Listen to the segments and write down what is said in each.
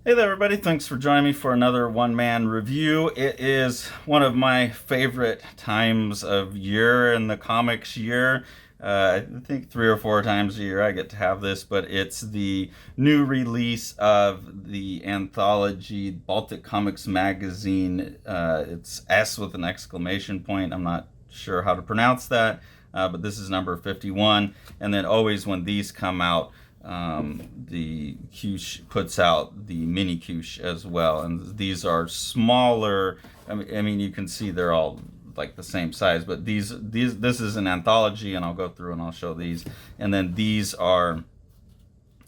Hey there, everybody. Thanks for joining me for another one-man review. It is one of my favorite times of year in the comics year. I think 3 or 4 times a year I get to have this, but it's the new release of the anthology Baltic Comics magazine. It's S with an exclamation point. I'm not sure how to pronounce that, but this is number 51. And then always when these come out, the Kush puts out the mini Kush as well, and these are smaller. I mean, you can see they're all like the same size, but this is an anthology, and I'll go through and I'll show these. And then these are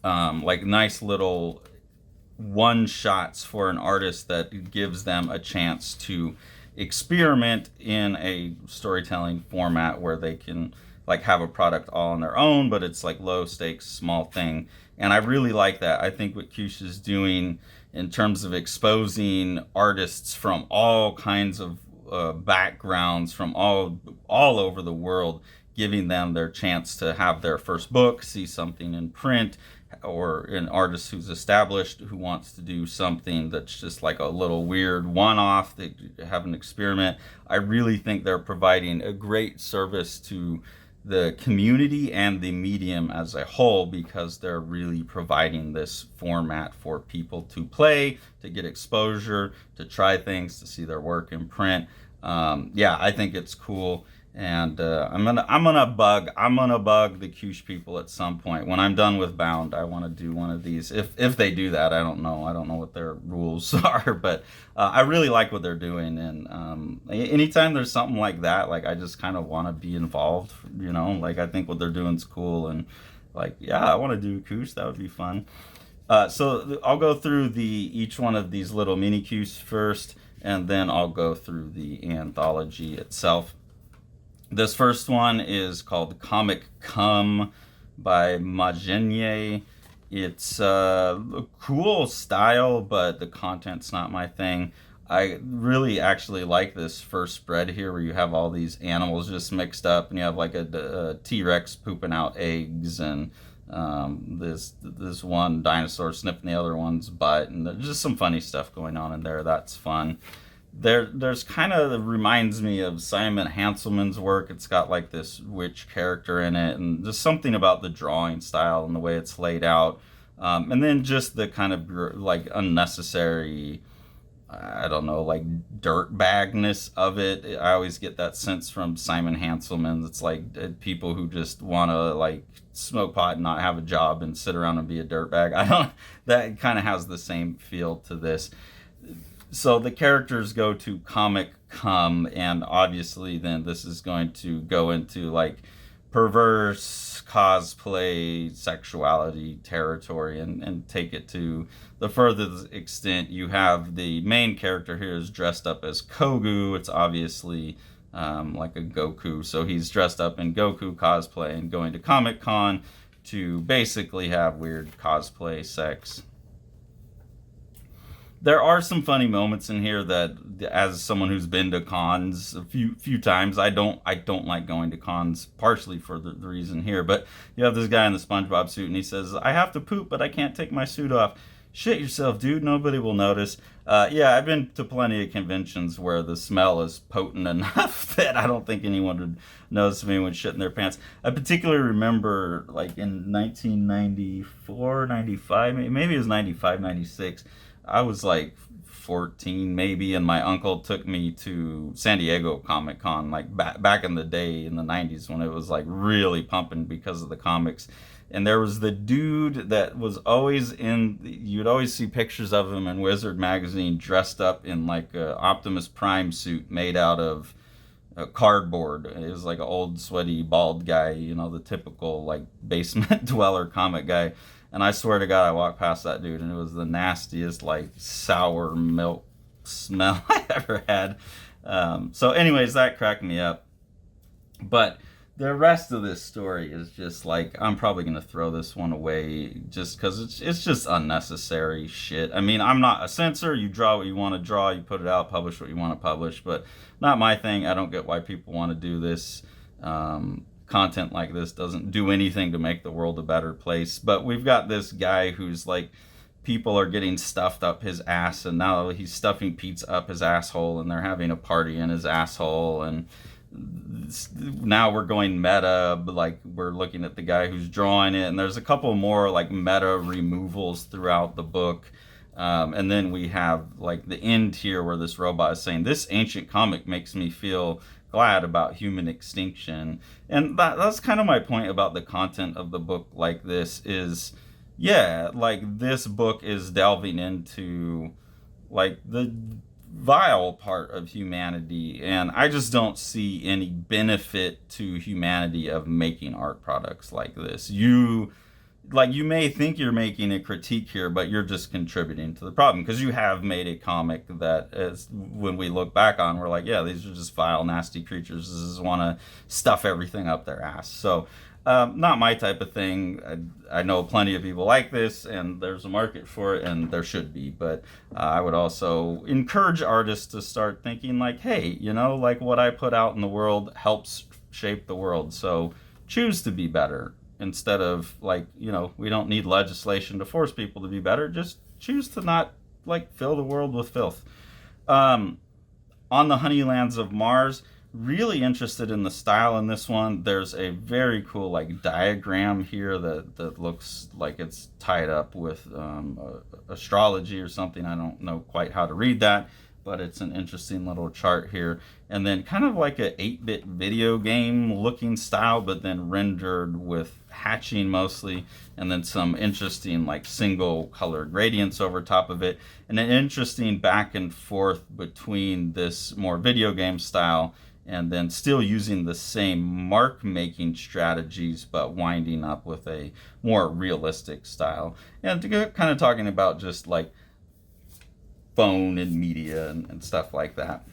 like nice little one shots for an artist that gives them a chance to experiment in a storytelling format where they can like have a product all on their own, but it's like low stakes, small thing. And I really like that. I think what Kush is doing in terms of exposing artists from all kinds of backgrounds, from all over the world, giving them their chance to have their first book, see something in print, or an artist who's established who wants to do something that's just like a little weird one-off, they have an experiment. I really think they're providing a great service to the community and the medium as a whole, because they're really providing this format for people to play, to get exposure, to try things, to see their work in print. Yeah, I think it's cool, and I'm gonna bug the Kush people at some point. When I'm done with Bound, I want to do one of these. If they do that, I don't know what their rules are, but I really like what they're doing. And anytime there's something like that, like I just kind of want to be involved. Like I think what they're doing is cool, and like I want to do Kush. That would be fun. So I'll go through each one of these little mini Kush first, and then I'll go through the anthology itself. This first one is called Comic Come by Majenye. It's a cool style, but the content's not my thing. I really actually like this first spread here where you have all these animals just mixed up, and you have like a T-Rex pooping out eggs, and this one dinosaur sniffing the other one's butt, and there's just some funny stuff going on in there. That's fun. There's kind of reminds me of Simon Hanselman's work. It's got like this witch character in it, and just something about the drawing style and the way it's laid out, and then just the kind of like unnecessary, I don't know, like dirt bagness of it. I always get that sense from Simon Hanselman. It's like people who just want to like smoke pot and not have a job and sit around and be a dirtbag. That kind of has the same feel to this. So the characters go to Comic Come, and obviously then this is going to go into like perverse cosplay sexuality territory, and take it to the furthest extent. You have the main character here is dressed up as Kogu. It's obviously like a Goku, so he's dressed up in Goku cosplay and going to Comic Con to basically have weird cosplay sex. There are some funny moments in here that, as someone who's been to cons a few times, I don't like going to cons, partially for the reason here. But you have this guy in the SpongeBob suit, and he says, "I have to poop, but I can't take my suit off." Shit yourself, dude. Nobody will notice. Yeah, I've been to plenty of conventions where the smell is potent enough that I don't think anyone would notice me when shitting their pants. I particularly remember, like, in 1994, 95, maybe it was 95, 96, I was like 14 maybe, and my uncle took me to San Diego Comic Con, like back in the day in the 90s when it was like really pumping because of the comics. And there was the dude that was always you'd always see pictures of him in Wizard magazine dressed up in like a Optimus Prime suit made out of cardboard. It was like an old sweaty bald guy, the typical like basement dweller comic guy. And I swear to God, I walked past that dude, and it was the nastiest, like, sour milk smell I ever had. So anyways, that cracked me up. But the rest of this story is just, like, I'm probably going to throw this one away just because it's just unnecessary shit. I mean, I'm not a censor. You draw what you want to draw. You put it out, publish what you want to publish. But not my thing. I don't get why people want to do this. Content like this doesn't do anything to make the world a better place. But we've got this guy who's like people are getting stuffed up his ass, and now he's stuffing pizza up his asshole, and they're having a party in his asshole, and now we're going meta, like we're looking at the guy who's drawing it, and there's a couple more like meta removals throughout the book. And then we have like the end here where this robot is saying, this ancient comic makes me feel glad about human extinction. And that's kind of my point about the content of the book like this is, yeah, like this book is delving into like the vile part of humanity, and I just don't see any benefit to humanity of making art products like this. You may think you're making a critique here, but you're just contributing to the problem, because you have made a comic that is, when we look back on, we're like, yeah, these are just vile, nasty creatures. This just want to stuff everything up their ass. So not my type of thing. I know plenty of people like this, and there's a market for it, and there should be. But I would also encourage artists to start thinking like, hey, like what I put out in the world helps shape the world. So choose to be better instead of like, we don't need legislation to force people to be better. Just choose to not like fill the world with filth. On the Honeylands of Mars, really interested in the style in this one. There's a very cool like diagram here that looks like it's tied up with astrology or something. I don't know quite how to read that, but it's an interesting little chart here. And then kind of like a 8-bit video game looking style, but then rendered with hatching mostly, and then some interesting like single color gradients over top of it, and an interesting back and forth between this more video game style and then still using the same mark making strategies, but winding up with a more realistic style. And kind of talking about just like phone and media and stuff like that.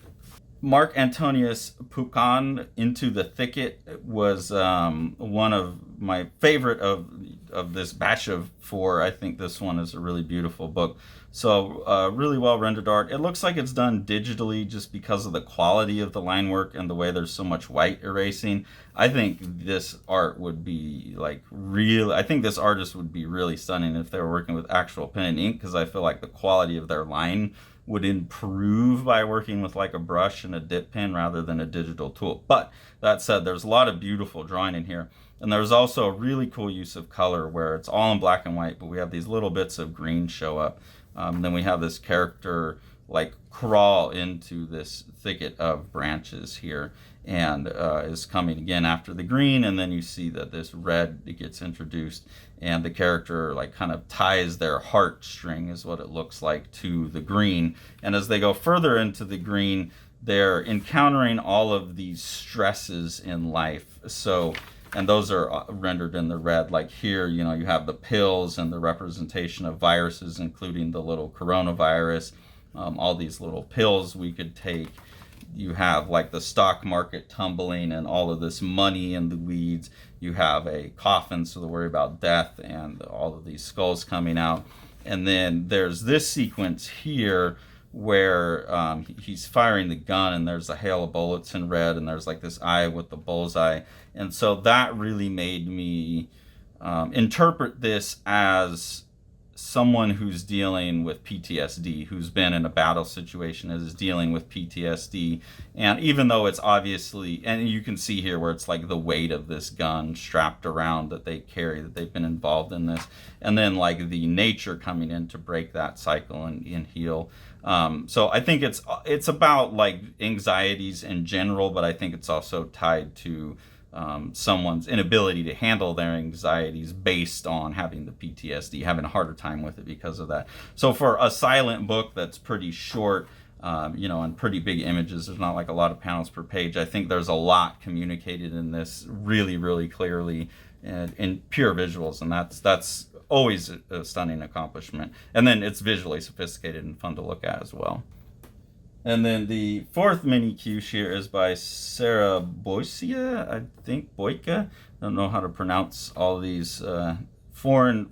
Mark Antonius' Puhkan, Into the Thicket, was one of my favorite of this batch of 4. I think this one is a really beautiful book. So really well rendered art. It looks like it's done digitally just because of the quality of the line work and the way there's so much white erasing. I think this art would be like real. I think this artist would be really stunning if they were working with actual pen and ink, because I feel like the quality of their line would improve by working with like a brush and a dip pen rather than a digital tool. But that said, there's a lot of beautiful drawing in here. And there's also a really cool use of color where it's all in black and white, but we have these little bits of green show up. Then we have this character like crawl into this thicket of branches here, and is coming again after the green, and then you see that this red gets introduced, and the character like kind of ties their heartstring is what it looks like to the green. And as they go further into the green, they're encountering all of these stresses in life. So, and those are rendered in the red. Like here, you have the pills and the representation of viruses, including the little coronavirus, all these little pills we could take. You have like the stock market tumbling and all of this money in the weeds. You have a coffin, so they worry about death and all of these skulls coming out. And then there's this sequence here where he's firing the gun, and there's a hail of bullets in red, and there's like this eye with the bullseye. And so that really made me interpret this as someone who's dealing with PTSD, who's been in a battle situation, is dealing with PTSD. And even though it's obviously, and you can see here where it's like the weight of this gun strapped around that they carry, that they've been involved in this, and then like the nature coming in to break that cycle and heal. So I think it's about like anxieties in general, but I think it's also tied to someone's inability to handle their anxieties based on having the PTSD, having a harder time with it because of that. So for a silent book that's pretty short, and pretty big images, there's not like a lot of panels per page, I think there's a lot communicated in this really, really clearly and in pure visuals, and that's always a stunning accomplishment. And then it's visually sophisticated and fun to look at as well. And then the fourth mini quiche here is by Sara Boiça, I think, Boiça. I don't know how to pronounce all these foreign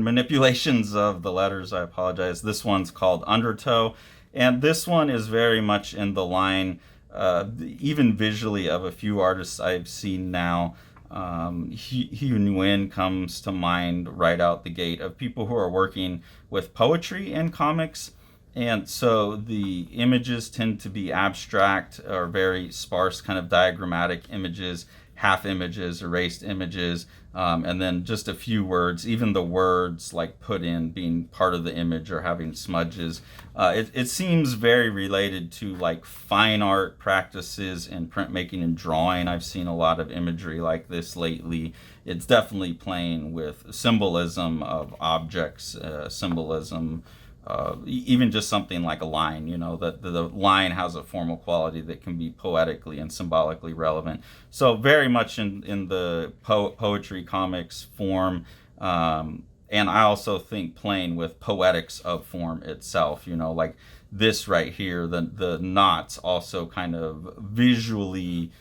manipulations of the letters. I apologize. This one's called Undertow, and this one is very much in the line, even visually, of a few artists I've seen now. Nguyen comes to mind right out the gate of people who are working with poetry in comics. And so the images tend to be abstract or very sparse, kind of diagrammatic images, half images, erased images, and then just a few words, even the words like put in being part of the image or having smudges. It seems very related to like fine art practices in printmaking and drawing. I've seen a lot of imagery like this lately. It's definitely playing with symbolism of objects, symbolism, even just something like a line, that the line has a formal quality that can be poetically and symbolically relevant. So very much in the poetry comics form. And I also think playing with poetics of form itself, like this right here, the knots also kind of visually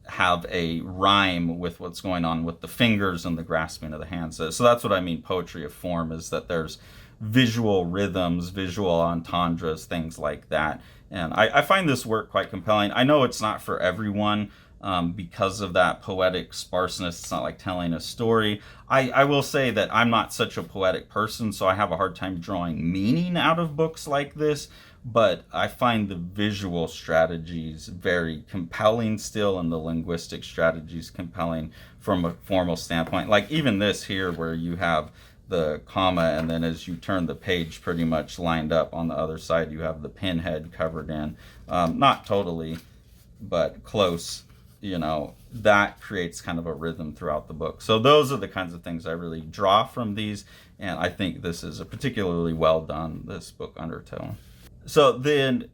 have a rhyme with what's going on with the fingers and the grasping of the hands. So that's what I mean, poetry of form, is that there's visual rhythms, visual entendres, things like that. And I find this work quite compelling. I know it's not for everyone because of that poetic sparseness. It's not like telling a story. I will say that I'm not such a poetic person, so I have a hard time drawing meaning out of books like this. But I find the visual strategies very compelling still, and the linguistic strategies compelling from a formal standpoint. Like even this here where you have the comma, and then as you turn the page pretty much lined up on the other side, you have the pinhead covered in. Not totally, but close. That creates kind of a rhythm throughout the book. So those are the kinds of things I really draw from these, and I think this is a particularly well done, this book Undertone. So then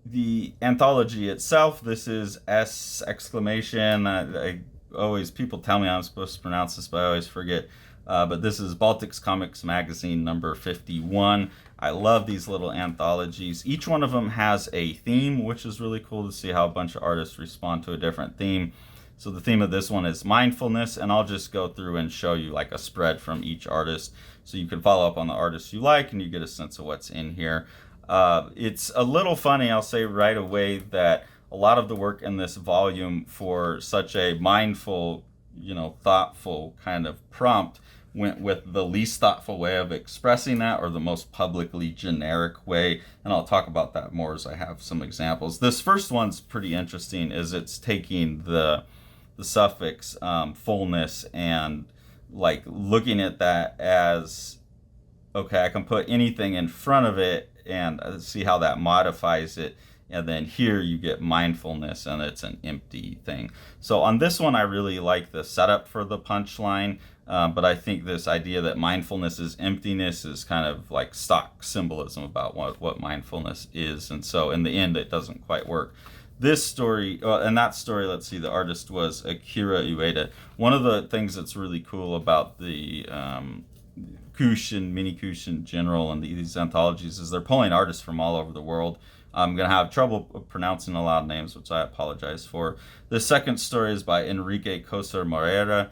the anthology itself, this is S exclamation. I always, people tell me I'm supposed to pronounce this, but I always forget. But this is Baltics Comics Magazine number 51. I love these little anthologies. Each one of them has a theme, which is really cool to see how a bunch of artists respond to a different theme. So the theme of this one is mindfulness, and I'll just go through and show you like a spread from each artist so you can follow up on the artists you like and you get a sense of what's in here. It's a little funny, I'll say right away, that a lot of the work in this volume for such a mindful, thoughtful kind of prompt went with the least thoughtful way of expressing that, or the most publicly generic way. And I'll talk about that more as I have some examples. This first one's pretty interesting, is it's taking the suffix fullness and like looking at that as, okay, I can put anything in front of it and see how that modifies it. And then here you get mindfulness, and it's an empty thing. So on this one, I really like the setup for the punchline. But I think this idea that mindfulness is emptiness is kind of like stock symbolism about what mindfulness is. And so in the end, it doesn't quite work. This story, and that story, let's see, the artist was Akira Ueda. One of the things that's really cool about the Kushin, Mini Kushin in general, and these anthologies is they're pulling artists from all over the world. I'm going to have trouble pronouncing a lot of names, which I apologize for. The second story is by Henrique Coser Moreira.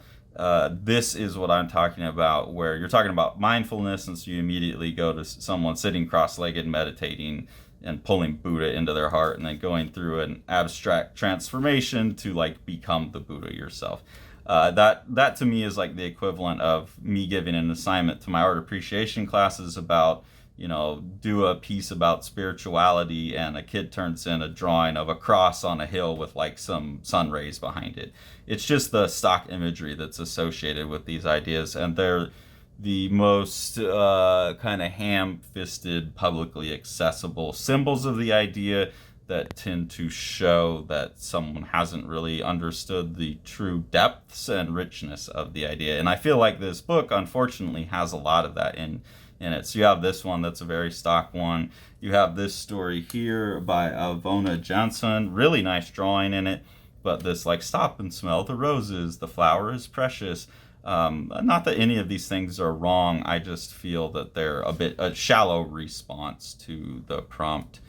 This is what I'm talking about, where you're talking about mindfulness, and so you immediately go to someone sitting cross-legged, meditating, and pulling Buddha into their heart, and then going through an abstract transformation to like become the Buddha yourself. That to me is like the equivalent of me giving an assignment to my art appreciation classes about, do a piece about spirituality, and a kid turns in a drawing of a cross on a hill with like some sun rays behind it. It's just the stock imagery that's associated with these ideas, and they're the most kind of ham-fisted, publicly accessible symbols of the idea that tend to show that someone hasn't really understood the true depths and richness of the idea. And I feel like this book, unfortunately, has a lot of that in it. So you have this one that's a very stock one. You have this story here by Ivanda Jansone, really nice drawing in it, but this like stop and smell the roses, the flower is precious. Not that any of these things are wrong, I just feel that they're a shallow response to the prompt.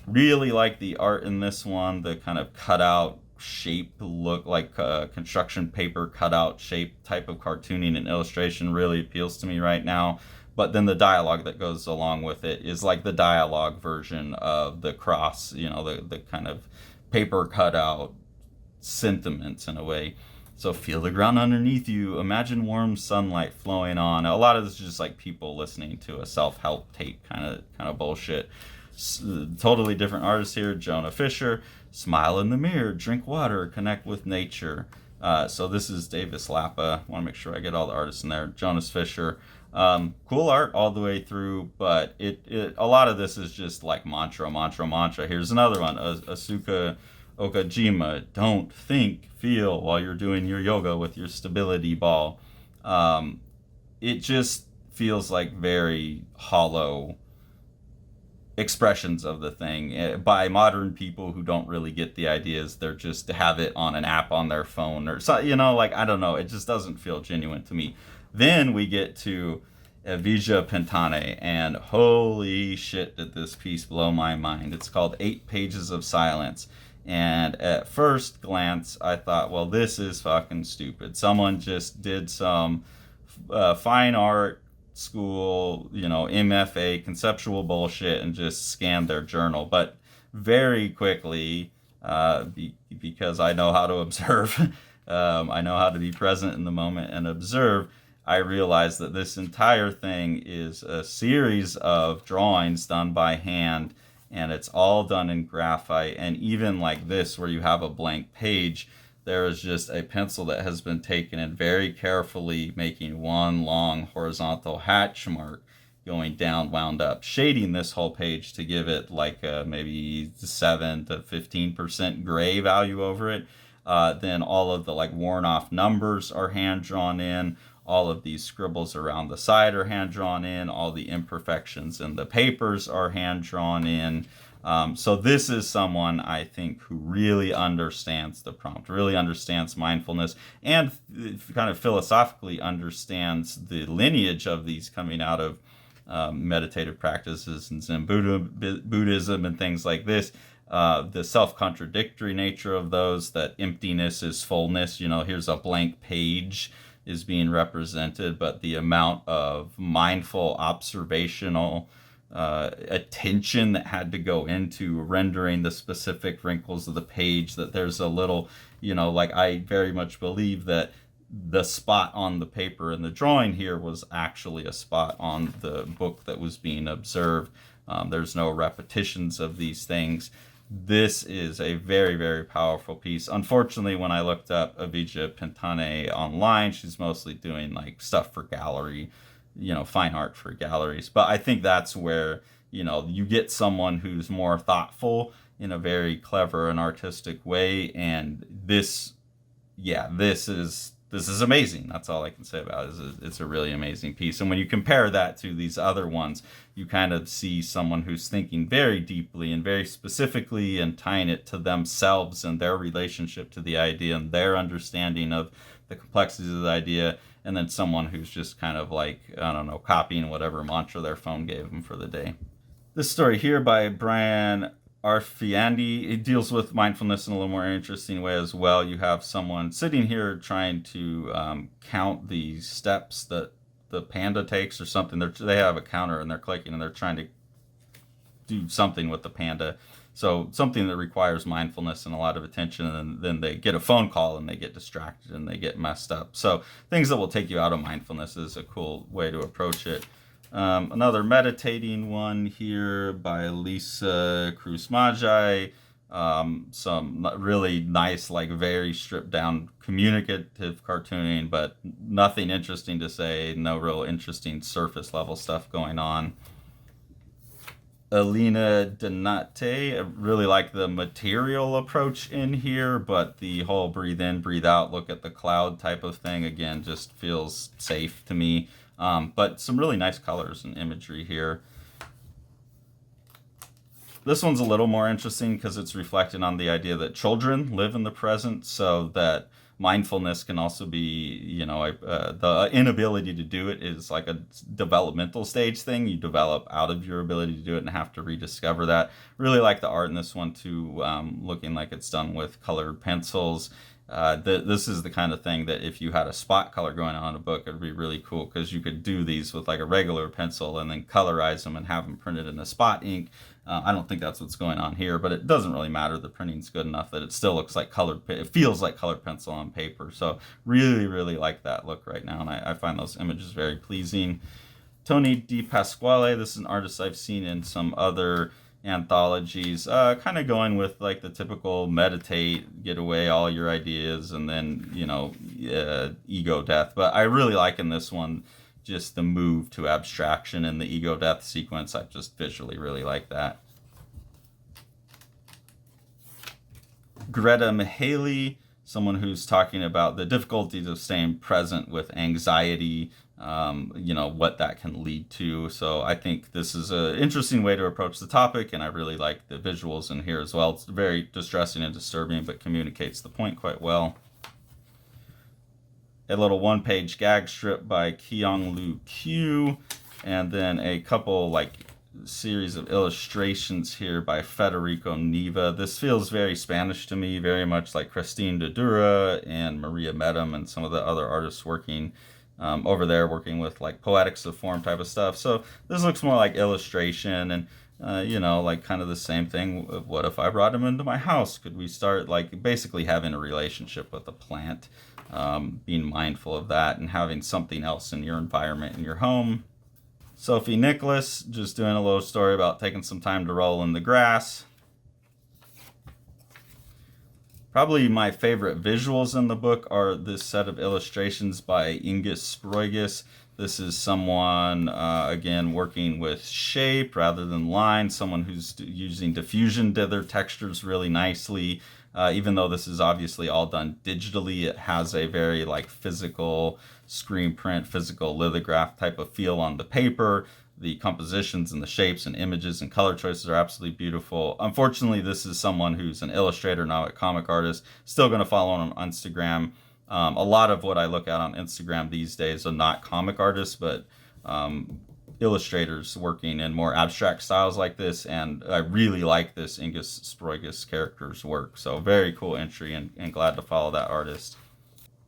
Really like the art in this one, the kind of cutout shape look, like construction paper cutout shape type of cartooning and illustration really appeals to me right now. But then the dialogue that goes along with it is like the dialogue version of the cross, the kind of paper cutout sentiments in a way. So feel the ground underneath you. Imagine warm sunlight flowing on. A lot of this is just like people listening to a self-help tape kind of bullshit. Totally different artists here. Jonas Fischer, smile in the mirror, drink water, connect with nature. So this is Dāvis Lapa. I want to make sure I get all the artists in there. Jonas Fischer. Cool art all the way through, but a lot of this is just like mantra. Here's another one. Asuka Okajima, don't think, feel while you're doing your yoga with your stability ball. It just feels like very hollow expressions of the thing by modern people who don't really get the ideas. They're just have it on an app on their phone or so, like, I don't know. It just doesn't feel genuine to me. Then we get to Evija Pintāne, and holy shit did this piece blow my mind. It's called 8 Pages of Silence. And at first glance, I thought, well, this is fucking stupid. Someone just did some fine art school, MFA, conceptual bullshit, and just scanned their journal. But very quickly, because I know how to observe, I know how to be present in the moment and observe, I realized that this entire thing is a series of drawings done by hand, and it's all done in graphite. And even like this, where you have a blank page, there is just a pencil that has been taken and very carefully making one long horizontal hatch mark going down, wound up, shading this whole page to give it like a maybe 7 to 15% gray value over it. Then all of the like worn off numbers are hand drawn in. All of these scribbles around the side are hand drawn in. All the imperfections in the papers are hand drawn in. So this is someone, I think, who really understands the prompt, really understands mindfulness, and kind of philosophically understands the lineage of these coming out of meditative practices and Zen Buddhism and things like this. The self-contradictory nature of those, that emptiness is fullness. Here's a blank page is being represented, but the amount of mindful, observational attention that had to go into rendering the specific wrinkles of the page, that there's a little, like, I very much believe that the spot on the paper in the drawing here was actually a spot on the book that was being observed. There's no repetitions of these things. This is a very, very powerful piece. Unfortunately, when I looked up Evija Pintāne online, she's mostly doing like stuff for gallery, fine art for galleries. But I think that's where, you get someone who's more thoughtful in a very clever and artistic way. And this is amazing. That's all I can say about it. It's a really amazing piece. And when you compare that to these other ones, you kind of see someone who's thinking very deeply and very specifically and tying it to themselves and their relationship to the idea and their understanding of the complexities of the idea. And then someone who's just kind of like, I don't know, copying whatever mantra their phone gave them for the day. This story here by Bryan Arfiandy, it deals with mindfulness in a little more interesting way as well. You have someone sitting here trying to count the steps that the panda takes or something. They have a counter and they're clicking and they're trying to do something with the panda. So something that requires mindfulness and a lot of attention, and then they get a phone call and they get distracted and they get messed up. So things that will take you out of mindfulness is a cool way to approach it. Another meditating one here by Liisa Kruusmägi. Some really nice, like very stripped down communicative cartooning, but nothing interesting to say. No real interesting surface level stuff going on. Elīna Deinate, I really like the material approach in here, but the whole breathe in, breathe out, look at the cloud type of thing, again, just feels safe to me. But some really nice colors and imagery here. This one's a little more interesting because it's reflecting on the idea that children live in the present, so that mindfulness can also be, the inability to do it is like a developmental stage thing. You develop out of your ability to do it and have to rediscover that. Really like the art in this one too, looking like it's done with colored pencils. This is the kind of thing that if you had a spot color going on in a book, it'd be really cool, because you could do these with like a regular pencil and then colorize them and have them printed in a spot ink. I don't think that's what's going on here, but it doesn't really matter. The printing's good enough that it still looks like colored. It feels like colored pencil on paper. So really, really like that look right now, and I find those images very pleasing. Tony DiPasquale, this is an artist I've seen in some other anthologies, kind of going with like the typical meditate, get away all your ideas, and then, ego death. But I really like in this one just the move to abstraction and the ego death sequence. I just visually really like that. Gréta Mihály, someone who's talking about the difficulties of staying present with anxiety, what that can lead to. So I think this is an interesting way to approach the topic, and I really like the visuals in here as well. It's very distressing and disturbing, but communicates the point quite well. A little one-page gag strip by Kyung-Lu Q, and then a couple series of illustrations here by Federico Neeva. This feels very Spanish to me, very much like Christine de Dura and Maria Medem and some of the other artists working over there, working with like poetics of form type of stuff. So this looks more like illustration, and kind of the same thing. What if I brought him into my house? Could we start basically having a relationship with the plant, being mindful of that and having something else in your environment in your home. Sophie Nicklas, just doing a little story about taking some time to roll in the grass. Probably my favorite visuals in the book are this set of illustrations by Ingus Sproģis. This is someone, again, working with shape rather than line, someone who's using diffusion to their textures really nicely. Even though this is obviously all done digitally, it has a very physical screen print, physical lithograph type of feel on the paper. The compositions and the shapes and images and color choices are absolutely beautiful. Unfortunately, this is someone who's an illustrator, not a comic artist. Still going to follow on Instagram. A lot of what I look at on Instagram these days are not comic artists, but illustrators working in more abstract styles like this, and I really like this Ingus Sproģis character's work. So very cool entry, and glad to follow that artist.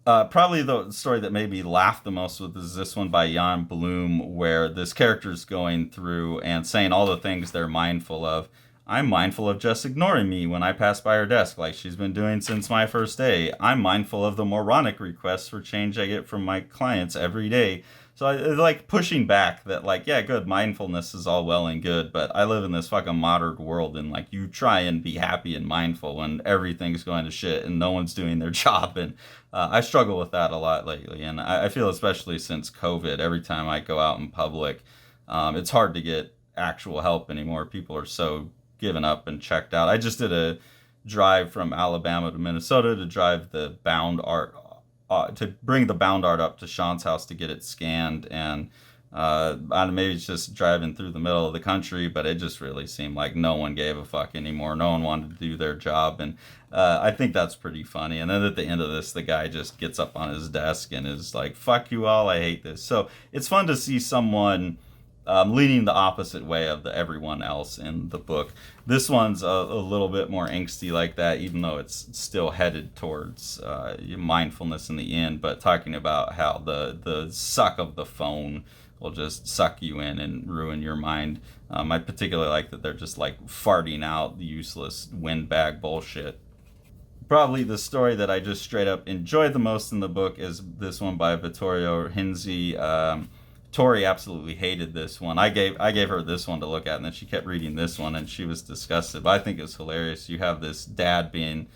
Probably the story that made me laugh the most with is this one by Jan Blum, where this character's going through and saying all the things they're mindful of. I'm mindful of just ignoring me when I pass by her desk, like she's been doing since my first day. I'm mindful of the moronic requests for change I get from my clients every day. So I like pushing back that, yeah, good, mindfulness is all well and good, but I live in this fucking modern world, and you try and be happy and mindful when everything's going to shit and no one's doing their job. And I struggle with that a lot lately, and I feel especially since COVID, every time I go out in public, it's hard to get actual help anymore. People are so given up and checked out. I just did a drive from Alabama to Minnesota to drive the bound art, to bring the bound art up to Sean's house to get it scanned, and maybe it's just driving through the middle of the country, but it just really seemed like no one gave a fuck anymore. No one wanted to do their job, and I think that's pretty funny. And then at the end of this, the guy just gets up on his desk and is like, fuck you all, I hate this. So it's fun to see someone leaning the opposite way of everyone else in the book. This one's a little bit more angsty like that, even though it's still headed towards mindfulness in the end, but talking about how the suck of the phone will just suck you in and ruin your mind. I particularly like that they're just farting out the useless windbag bullshit. Probably the story that I just straight up enjoyed the most in the book is this one by Vittorio Renzi. Tori absolutely hated this one. I gave her this one to look at, and then she kept reading this one, and she was disgusted. But I think it's hilarious. You have this dad being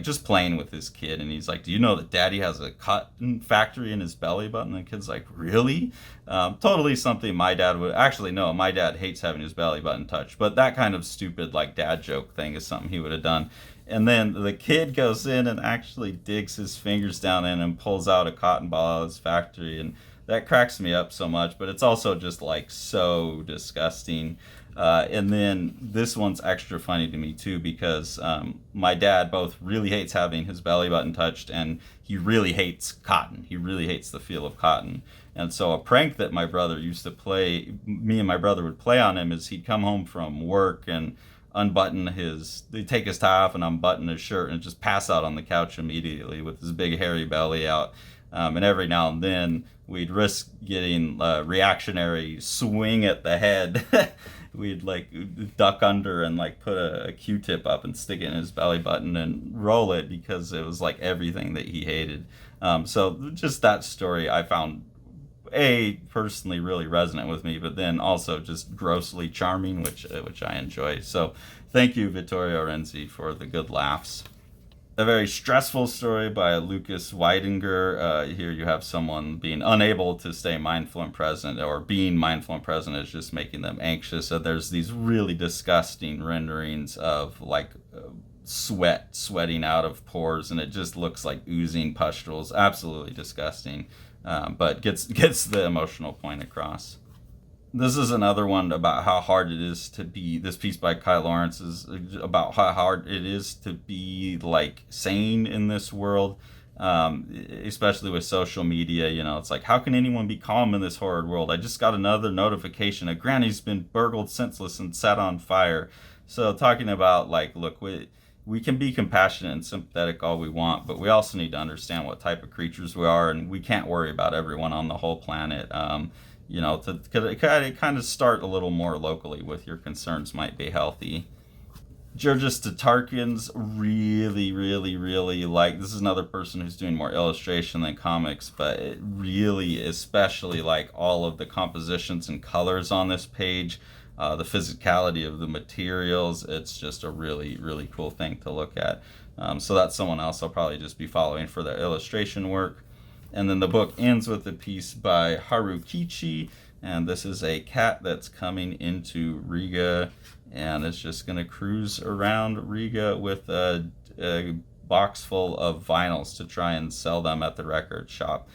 just playing with his kid, and he's like, do you know that daddy has a cotton factory in his belly button? And the kid's like, really? Totally something my dad would... Actually, no, my dad hates having his belly button touched, but that kind of stupid dad joke thing is something he would have done. And then the kid goes in and actually digs his fingers down in and pulls out a cotton ball out of his factory, and that cracks me up so much, but it's also just so disgusting. And then this one's extra funny to me too, because my dad both really hates having his belly button touched, and he really hates cotton. He really hates the feel of cotton. And so a prank that my brother used to play, me and my brother would play on him, is he'd come home from work and they take his tie off and unbutton his shirt and just pass out on the couch immediately with his big hairy belly out. And every now and then we'd risk getting a reactionary swing at the head. We'd like duck under and like put a Q-tip up and stick it in his belly button and roll it, because it was like everything that he hated. So just that story I found personally really resonant with me, but then also just grossly charming, which I enjoy. So thank you, Vittorio Renzi, for the good laughs. A very stressful story by Lukas Weidinger. Here you have someone being unable to stay mindful and present, or being mindful and present is just making them anxious. So there's these really disgusting renderings of like sweating out of pores, and it just looks like oozing pustules. Absolutely disgusting, but gets the emotional point across. This is another one about how hard it is to be, this piece by Kai Lawrence is about how hard it is to be like sane in this world, especially with social media. You know, it's like, how can anyone be calm in this horrid world? I just got another notification, a granny's been burgled senseless and set on fire. So talking about like, look, we can be compassionate and sympathetic all we want, but we also need to understand what type of creatures we are, and we can't worry about everyone on the whole planet. You know, to kind of start a little more locally with your concerns might be healthy. Jurijs Tatarkins really like, this is another person who's doing more illustration than comics, but it really especially like all of the compositions and colors on this page, the physicality of the materials. It's just a really cool thing to look at. So that's someone else I'll probably just be following for their illustration work. And then the book ends with a piece by Harukichi, and this is a cat that's coming into Riga, and it's just going to cruise around Riga with a box full of vinyls to try and sell them at the record shop.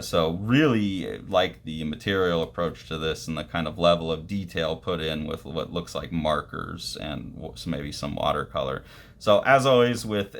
So really like the material approach to this, and the kind of level of detail put in with what looks like markers and maybe some watercolor. So as always with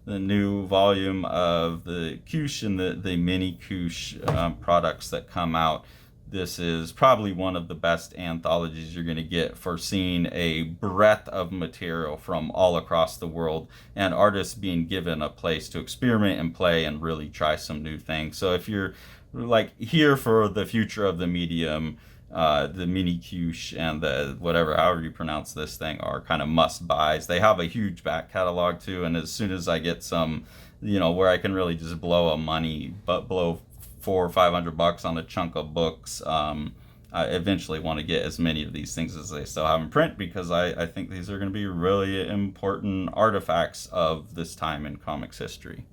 the new volume of the Kush and the mini Kush products that come out, this is probably one of the best anthologies you're going to get for seeing a breadth of material from all across the world, and artists being given a place to experiment and play and really try some new things. So if you're like here for the future of the medium, the mini Kush and the however you pronounce this thing are kind of must buys. They have a huge back catalog too, and as soon as I get some, you know, where I can really just blow $400 or $500 on a chunk of books, I eventually want to get as many of these things as they still have in print, because I think these are going to be really important artifacts of this time in comics history.